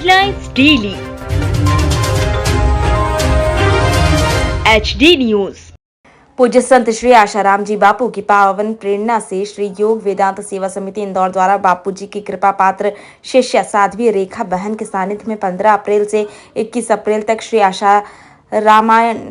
Headlines daily HD news. पूज्य संत श्री आशाराम जी बापू की पावन प्रेरणा से श्री योग वेदांत सेवा समिति इंदौर द्वारा बापू जी की कृपा पात्र शिष्या साध्वी रेखा बहन के सानिध्य में 15 अप्रैल से 21 अप्रैल तक श्री आशा रामायण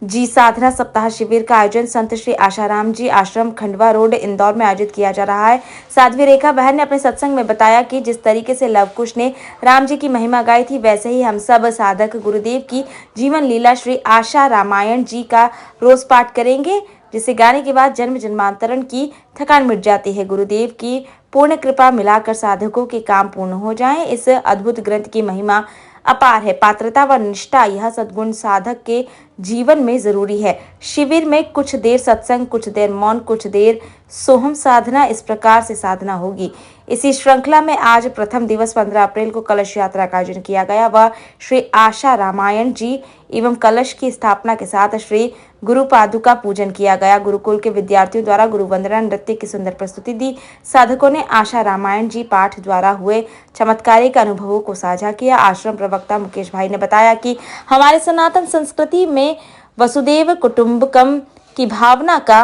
जी साधना सप्ताह शिविर का आयोजन संत श्री आशाराम जी आश्रम खंडवा रोड इंदौर में आयोजित किया जा रहा है। साध्वी रेखा बहन ने अपने सत्संग में बताया कि जिस तरीके से लव कुश ने राम जी की महिमा गाई थी, वैसे ही हम सब साधक गुरुदेव की जीवन लीला श्री आशा रामायण जी का रोज पाठ करेंगे, जिसे गाने के बाद जन्म जन्मांतरण की थकान मिट जाती है। गुरुदेव की पूर्ण कृपा मिलाकर साधकों के काम पूर्ण हो जाएं। इस अद्भुत ग्रंथ की महिमा अपार है। पात्रता व निष्ठा यह सद्गुण साधक के जीवन में जरूरी है। शिविर में कुछ देर सत्संग, कुछ देर मौन, कुछ देर सोहम साधना, इस प्रकार से साधना होगी। इसी श्रृंखला में आज प्रथम दिवस 15 अप्रैल को कलश यात्रा का आयोजन किया गया। वह श्री आशा रामायण जी एवं कलश की स्थापना के साथ श्री गुरु पादुका पूजन किया गया। गुरुकुल के विद्यार्थियों द्वारा गुरु वंदना नृत्य की सुंदर प्रस्तुति दी। साधकों ने आशा रामायण जी पाठ द्वारा हुए चमत्कारिक अनुभवों को साझा किया। आश्रम प्रवक्ता मुकेश भाई ने बताया कि हमारे सनातन संस्कृति में वसुदेव कुटुंबकम की भावना का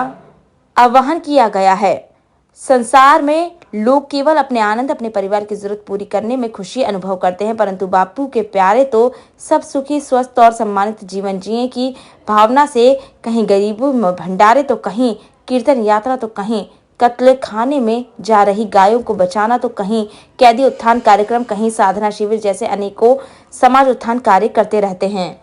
आह्वान किया गया है। संसार में लोग केवल अपने आनंद, अपने परिवार की जरूरत पूरी करने में खुशी अनुभव करते हैं, परंतु बापू के प्यारे तो सब सुखी, स्वस्थ और सम्मानित जीवन जिए की भावना से कहीं गरीबों में भंडारे, तो कहीं कीर्तन यात्रा, तो कहीं कत्ल खाने में जा रही गायों को बचाना, तो कहीं कैदी उत्थान कार्यक्रम, कहीं साधना शिविर जैसे अनेकों समाज उत्थान कार्य करते रहते हैं।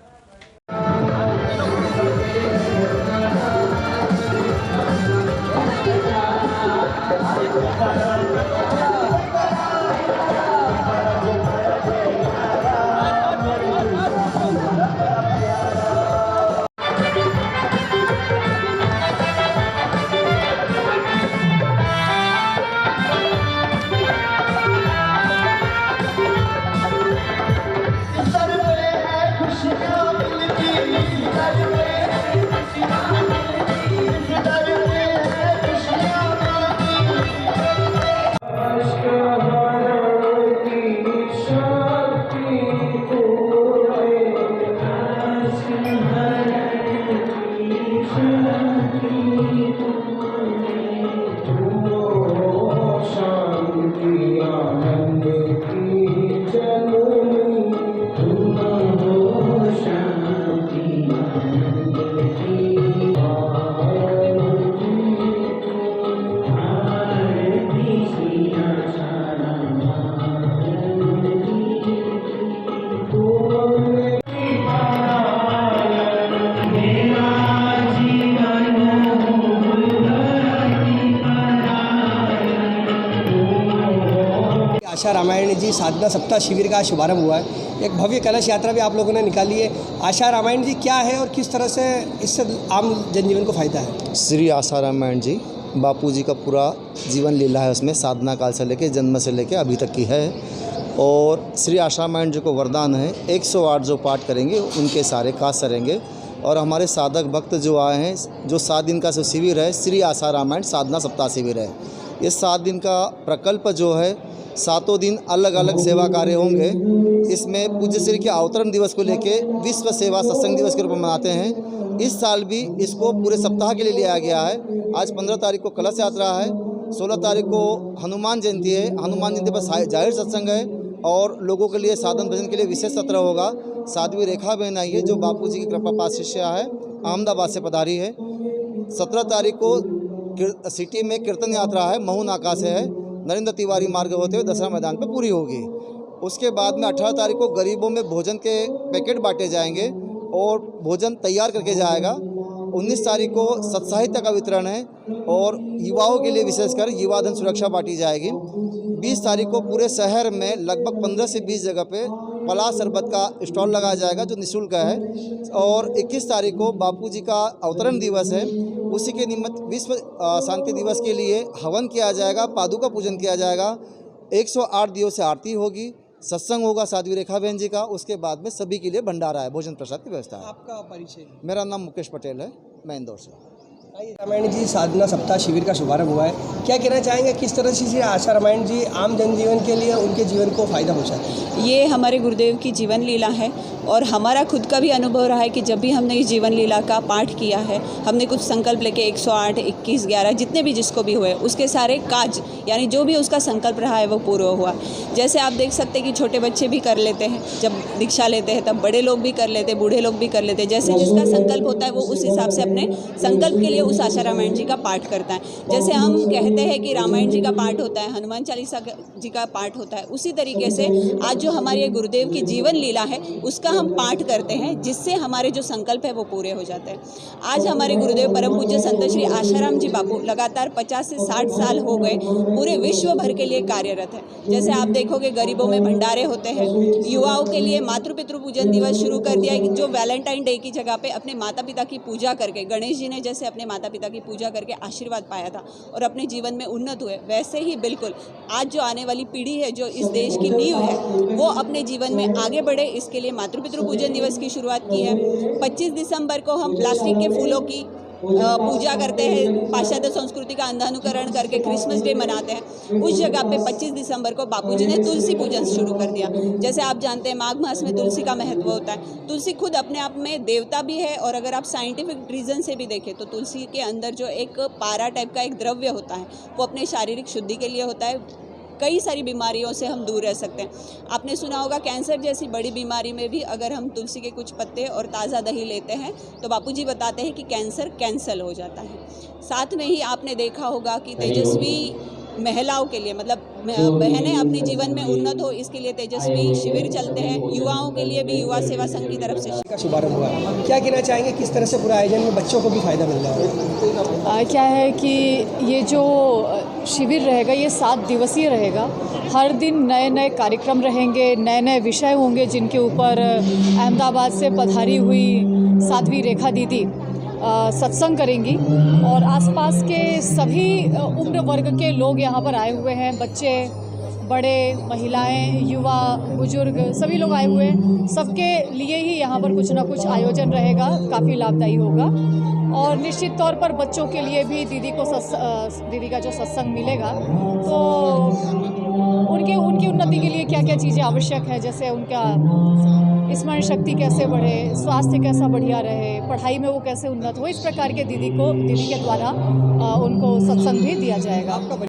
आशा रामायण जी साधना सप्ताह शिविर का शुभारंभ हुआ है। एक भव्य कलश यात्रा भी आप लोगों ने निकाली है। आशा रामायण जी क्या है और किस तरह से इससे आम जनजीवन को फायदा है? श्री आशा रामायण जी बापू जी का पूरा जीवन लीला है, उसमें साधना काल से लेकर जन्म से लेकर अभी तक की है। और श्री आशा रामायण जी को वरदान है 108 जो पाठ करेंगे उनके सारे काज सरेंगे। और हमारे साधक भक्त जो आए हैं, जो 7 दिन का जो शिविर है श्री आशा रामायण साधना सप्ताह शिविर है। ये 7 दिन का प्रकल्प जो है 7 दिन अलग अलग सेवा कार्य होंगे। इसमें पूज्य श्री के अवतरण दिवस को लेके विश्व सेवा सत्संग दिवस के रूप में मनाते हैं। इस साल भी इसको पूरे सप्ताह के लिए लिया गया है। आज 15 तारीख को कलश यात्रा है, 16 तारीख को हनुमान जयंती है। हनुमान जयंती पर जाहिर सत्संग है और लोगों के लिए साधन भजन के लिए विशेष सत्र होगा। साध्वी रेखा बहन आई है जो बापू जी की कृपा पास शिष्या है, अहमदाबाद से पधारी है। 17 तारीख को सिटी में कीर्तन यात्रा है, महू नाका से है, नरेंद्र तिवारी मार्ग होते हुए दसरा मैदान पर पूरी होगी। उसके बाद में 18 तारीख को गरीबों में भोजन के पैकेट बांटे जाएंगे और भोजन तैयार करके जाएगा। 19 तारीख को सत्साहित्य का वितरण है और युवाओं के लिए विशेषकर युवा धन सुरक्षा बांटी जाएगी। 20 तारीख को पूरे शहर में लगभग 15 से 20 जगह पे पलाश शरबत का स्टॉल लगाया जाएगा जो निःशुल्क है। और 21 तारीख को बापू जी का अवतरण दिवस है, उसी के निमित्त विश्व शांति दिवस के लिए हवन किया जाएगा, पादुका पूजन किया जाएगा। 108 दिवों से आरती होगी, सत्संग होगा साध्वी रेखा बहन जी का। उसके बाद में सभी के लिए भंडारा है, भोजन प्रसाद की व्यवस्था है। आपका परिचय? मेरा नाम मुकेश पटेल है, मैं इंदौर से। रामायण जी साधना सप्ताह शिविर का शुभारंभ हुआ है, क्या कहना चाहेंगे, किस तरह से आशा रामायण जी आम जनजीवन के लिए उनके जीवन को फायदा पहुँचा है? ये हमारे गुरुदेव की जीवन लीला है और हमारा खुद का भी अनुभव रहा है कि जब भी हमने इस जीवन लीला का पाठ किया है, हमने कुछ संकल्प लेके 108, 21, 11 जितने भी जिसको भी हुए उसके सारे काज यानी जो भी उसका संकल्प रहा है वो पूरा हुआ। जैसे आप देख सकते हैं कि छोटे बच्चे भी कर लेते हैं, जब दीक्षा लेते हैं तब बड़े लोग भी कर लेते हैं, बूढ़े लोग भी कर लेते हैं। जैसे जिसका संकल्प होता है वो उस हिसाब से अपने संकल्प के लिए उस आशा रामायण जी का पाठ करता है। जैसे हम कहते हैं कि रामायण जी का पाठ होता है, हनुमान चालीसा जी का पाठ होता है, उसी तरीके से आज जो हमारे गुरुदेव की जीवन लीला है उसका हम पाठ करते हैं, जिससे हमारे जो संकल्प है वो पूरे हो जाते हैं। आज हमारे गुरुदेव परम पूज्य संत श्री आशाराम जी बापू लगातार 50 से 60 साल हो गए पूरे विश्व भर के लिए कार्यरत है। जैसे आप देखोगे गरीबों में भंडारे होते हैं, युवाओं के लिए मातृ पितृ पूजन दिवस शुरू कर दिया है, जो वैलेंटाइन डे की जगह पे अपने माता पिता की पूजा करके, गणेश जी ने जैसे अपने माता पिता की पूजा करके आशीर्वाद पाया था और अपने जीवन में उन्नत हुए, वैसे ही बिल्कुल आज जो आने वाली पीढ़ी है जो इस देश की नींव है वो अपने जीवन में आगे बढ़े, इसके लिए मातृ पितृ पूजन दिवस की शुरुआत की है। 25 दिसंबर को हम प्लास्टिक के फूलों की पूजा करते हैं, पाश्चात्य संस्कृति का अंधानुकरण करके क्रिसमस डे मनाते हैं। उस जगह पे 25 दिसंबर को बापूजी ने तुलसी पूजन शुरू कर दिया। जैसे आप जानते हैं माघ मास में तुलसी का महत्व होता है। तुलसी खुद अपने आप में देवता भी है और अगर आप साइंटिफिक रीज़न से भी देखें तो तुलसी के अंदर जो एक पारा टाइप का एक द्रव्य होता है वो अपने शारीरिक शुद्धि के लिए होता है। कई सारी बीमारियों से हम दूर रह सकते हैं। आपने सुना होगा कैंसर जैसी बड़ी बीमारी में भी अगर हम तुलसी के कुछ पत्ते और ताज़ा दही लेते हैं तो बापूजी बताते हैं कि कैंसर कैंसल हो जाता है। साथ में ही आपने देखा होगा कि तेजस्वी महिलाओं के लिए मतलब बहनें अपने जीवन में उन्नत हो इसके लिए तेजस्वी शिविर चलते हैं। युवाओं के लिए भी युवा सेवा संघ की तरफ से का शुभारंभ हुआ है, क्या कहना चाहेंगे, किस तरह से पूरा आयोजन में बच्चों को भी फायदा मिल रहा है? क्या है कि ये जो शिविर रहेगा ये 7 दिवसीय रहेगा। हर दिन नए नए कार्यक्रम रहेंगे, नए नए विषय होंगे जिनके ऊपर अहमदाबाद से पधारी हुई साध्वी रेखा दीदी सत्संग करेंगी और आसपास के सभी उम्र वर्ग के लोग यहाँ पर आए हुए हैं। बच्चे, बड़े, महिलाएं, युवा, बुजुर्ग सभी लोग आए हुए हैं। सबके लिए ही यहाँ पर कुछ ना कुछ आयोजन रहेगा, काफ़ी लाभदायी होगा। और निश्चित तौर पर बच्चों के लिए भी दीदी का जो सत्संग मिलेगा तो उनकी उन्नति के लिए क्या क्या चीज़ें आवश्यक है, जैसे उनका स्मरण शक्ति कैसे बढ़े, स्वास्थ्य कैसा बढ़िया रहे, पढ़ाई में वो कैसे उन्नत हो, इस प्रकार के दीदी के द्वारा उनको सत्संग भी दिया जाएगा।